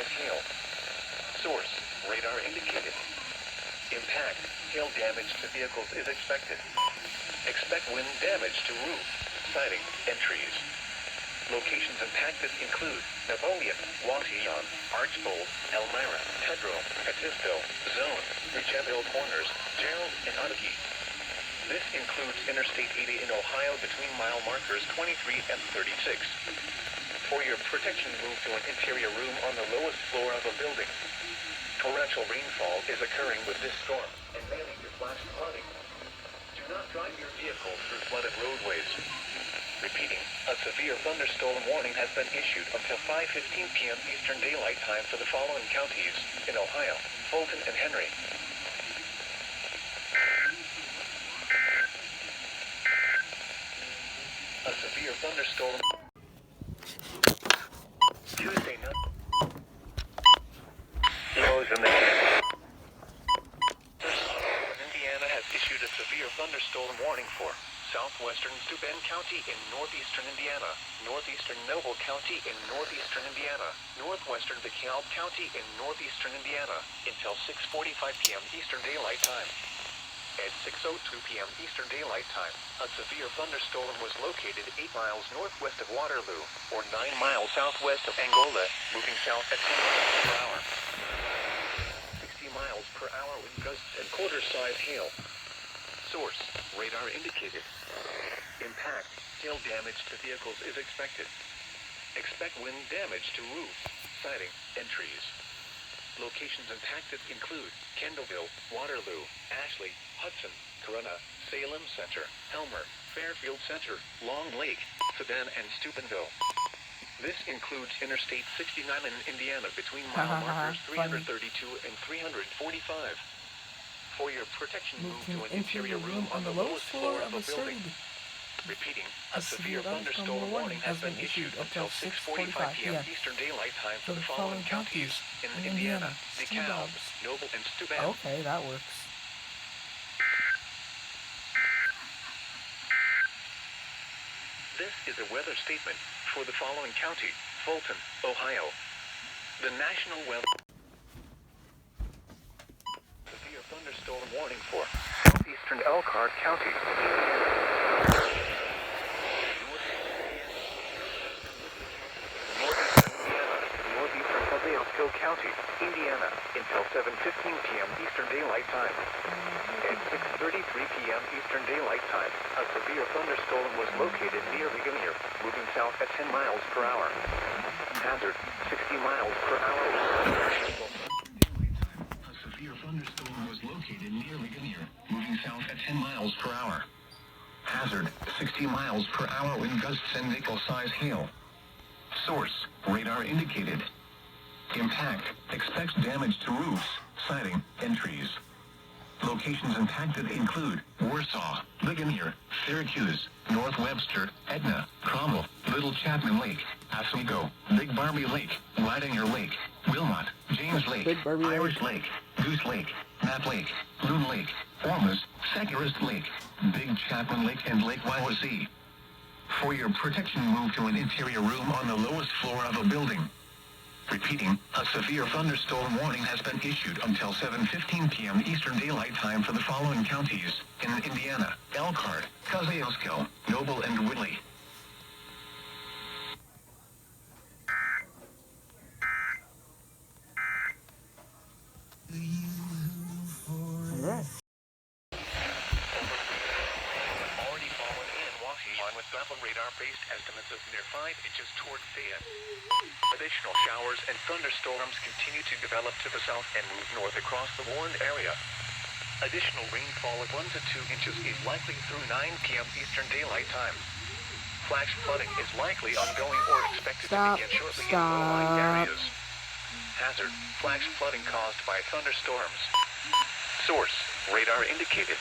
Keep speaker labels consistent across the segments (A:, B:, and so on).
A: size hail. Source, radar indicated. Impact, hail damage to vehicles is expected. Expect wind damage to roof, siding, and trees. Locations impacted include Napoleon, Waukegan, Archbold, Elmira, Pedro, Atisto, Zone, Richeville Corners, Gerald, and Ottakie. This includes Interstate 80 in Ohio between mile markers 23 and 36. For your protection, move to an interior room on the lowest floor of a building. Torrential rainfall is occurring with this storm, and may lead to flash flooding. Do not drive your vehicle through flooded roadways. Repeating, a severe thunderstorm warning has been issued until 5:15 p.m. Eastern Daylight Time for the following counties in Ohio: Fulton and Henry. A severe thunderstorm. Tuesday night. Lows in the Indiana has issued a severe thunderstorm warning for southwestern Steuben County in northeastern Indiana, northeastern Noble County in northeastern Indiana, northwestern DeKalb County in northeastern Indiana, until 6:45 p.m. Eastern Daylight Time. At 6:02 p.m. Eastern Daylight Time, a severe thunderstorm was located 8 miles northwest of Waterloo, or 9 miles southwest of Angola, moving south at 10 miles per hour. 60 miles per hour with gusts and quarter-size hail. Source, radar indicated. Impact, hail damage to vehicles is expected. Expect wind damage to roofs, siding, and trees. Locations impacted include Kendallville, Waterloo, Ashley, Hudson, Corunna, Salem Center, Elmer, Fairfield Center, Long Lake, Sedan, and Steubenville. This includes Interstate 69 in Indiana between mile markers 332 and 345. For your protection, move to an interior room on the lowest floor of a building. Repeating, a severe thunderstorm warning has been issued until 6:45 p.m. Eastern Daylight Time for the following counties in Indiana: DeKalb, Noble, and Steuben.
B: Okay, that works.
A: This is a weather statement for the following county: Fulton, Ohio. The National Weather Severe thunderstorm warning for southeastern Elkhart County, Indiana. Northeastern Paseo County, Indiana, until 7:15 p.m. Eastern Daylight Time. At 6:33 p.m. Eastern Daylight Time, a severe thunderstorm was located near Ligonier, moving south at 10 miles per hour. Hazard, 60 miles per hour. A severe thunderstorm was located near Ligonier, moving south at 10 miles per hour. Hazard, 60 miles per hour wind gusts and nickel-size hail. Source, radar indicated. Impact, expects damage to roofs, siding, and trees. Locations impacted include Warsaw, Ligonier, Syracuse, North Webster, Etna, Cromwell, Little Chapman Lake, Oswego, Big Barbie Lake, Widener Lake, Wilmot, James Lake, Irish Lake, Goose Lake, Matt Lake, Loon Lake, Ormuz, Saccharist Lake, Big Chapman Lake, and Lake Wawasee. For your protection, move to an interior room on the lowest floor of a building. Repeating, a severe thunderstorm warning has been issued until 7:15 p.m. Eastern Daylight Time for the following counties in Indiana: Elkhart, Kosciuszko, Noble, and Whitley.
B: Alright.
A: Already fallen in Waukegan with Doppler radar-based estimates of near 5 inches toward Fayette. Additional showers and thunderstorms continue to develop to the south and move north across the warned area. Additional rainfall of 1 to 2 inches is likely through 9 p.m. Eastern Daylight Time. Flash flooding is likely ongoing or expected to begin shortly in low-lying areas. Hazard, flash flooding caused by thunderstorms. Source, radar indicated.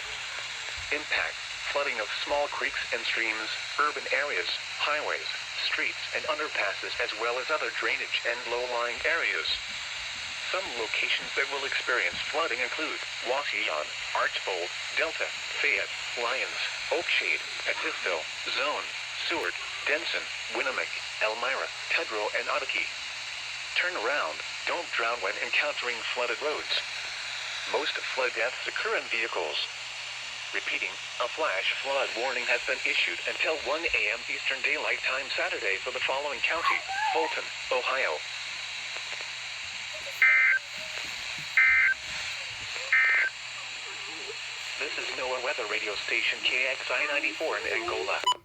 A: Impact, flooding of small creeks and streams, urban areas, highways, streets, and underpasses, as well as other drainage and low-lying areas. Some locations that will experience flooding include Waukegan, Archbold, Delta, Fayette, Lyons, Oakshade, Atisto, Zone, Seward, Denson, Winnemic, Elmira, Tedrow, and Ottakie. Turn around, Don't drown when encountering flooded roads. Most flood deaths occur in vehicles. Repeating, a flash flood warning has been issued until 1 a.m. Eastern Daylight Time Saturday for the following county: Fulton, Ohio. This is NOAA Weather Radio Station KXI 94 in Angola.